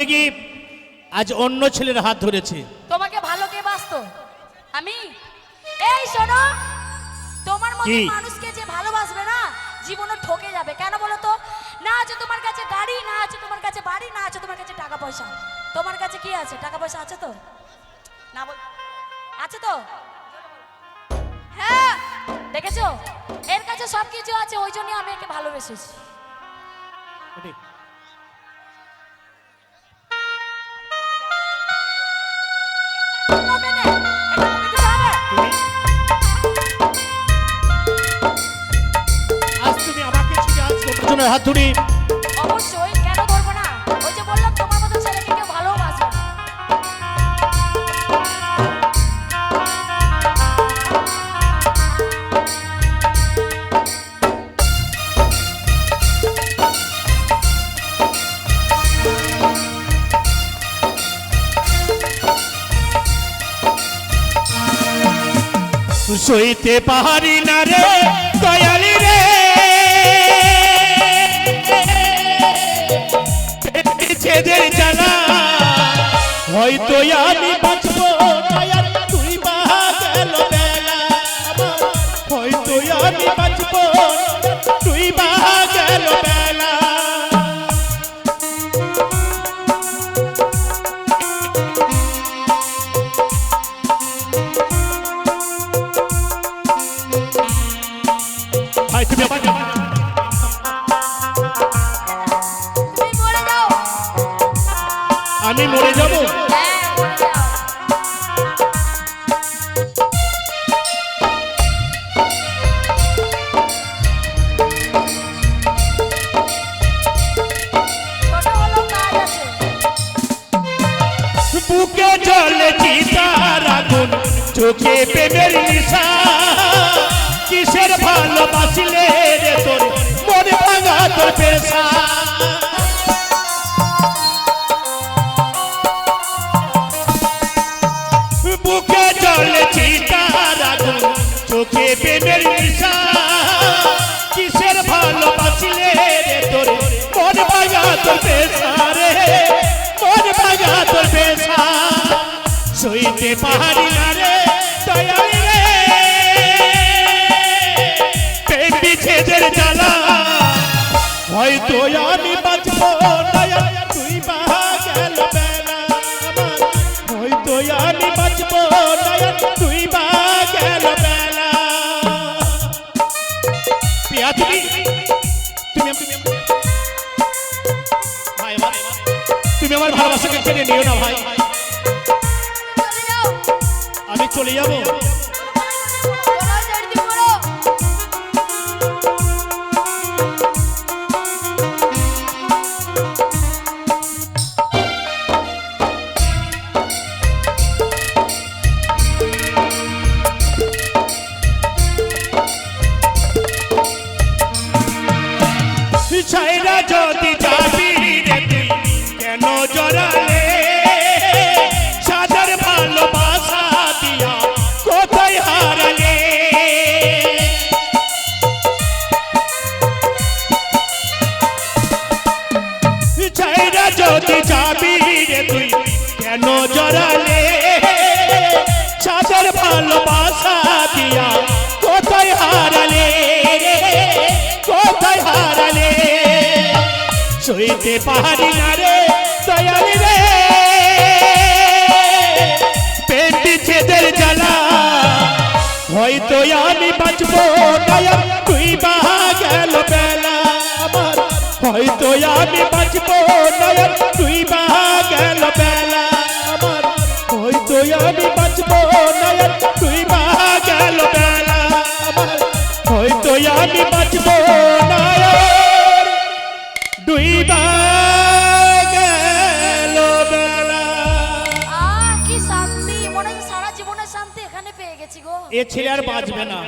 কি আজ অন্য ছেলের হাত ধরেছে। তোমাকে ভালো কে বাসতো? আমি। এই শোনো, তোমার মতো মানুষকে যে ভালোবাসবে না জীবনে ঠকে যাবে। কেন বলো তো? না আছে তোমার কাছে গাড়ি, না আছে তোমার কাছে বাড়ি, না আছে তোমার কাছে টাকা পয়সা। তোমার কাছে কি আছে? টাকা পয়সা আছে তো? না বল, আছে তো? হ্যাঁ, দেখেছো, এর কাছে সবকিছু আছে, ওই জন্য আমি একে ভালোবেসেছি। আজ তুমি আমাকে ছেড়ে আজ তোমার হাত ধরি। অবশ্যই, কেন ধরবো না? ওই যে বললাম তোমার মতো ছেলেকে কেউ ভালোবাসে না। সইতে পাহাড়ি না রে দয়ালি রে, ছেদের জ্বালা হয়তো আমি বাঁচবো দয়াল, তুই বা গেল বেলা। হয়তো আমি বাঁচবো, তুই বা গেল বেলা। আমি মরে যাব। বুকে জলে চিতার আগুন, চোখে প্রেমের নিশা। কিসের ভালোবাসিলে রে তোর মন ভাঙা তোর পেশা। বুকে জলে চিতার আগুন, চোখে প্রেমের নিশা। কিসের ভালোবাসিলে রে তোর মন ভাঙা তোর পেশা রে, মন ভাঙা তোর পেশা। সইতে পাহাড়ি না রে দয়ালি রে, প্রেম বিচ্ছেদের জ্বালা হয়তো আমি বাঁচবো দয়াল, তুই বা গেল বেলা। হয়তো আমি বাঁচবো দয়াল, তুই বা গেল বেলা। পিয়া তুমি ভাই, তুমি আমার ভালোবাসাকে কেড়ে নিও না ভাই। আমি চলে যাবো। ছাইরা যদি যাবি রে তুই কেন জড়ালে, সাদার ভালোবাসা দিয়া কোথায় হারালে। ছাইরা যদি যাবি রে তুই কেন জড়ালে, সাদার ভালোবাসা দিয়া কোথায় হারালে, কোথায় হারালে। সইতে পাহাড়ি না রে দয়ালি রে, প্রেম বিচ্ছেদের জ্বালা হয়তো আমি বাঁচবো দয়াল, তুই বা গেল বেলা। আমার হয়তো আমি বাঁচবো দয়াল, তুই বা গেল বেলা। আমার হয়তো আমি বাঁচবো দয়াল, তুই বা গেল বেলা। আমার হয়তো আমি বাঁচবো দয়াল, তুই বা গেল বেলা। কি শান্তি, মনে হয় সারা জীবনের শান্তি এখানে পেয়ে গেছি গো। এ ছেলে আর বাঁচবে না।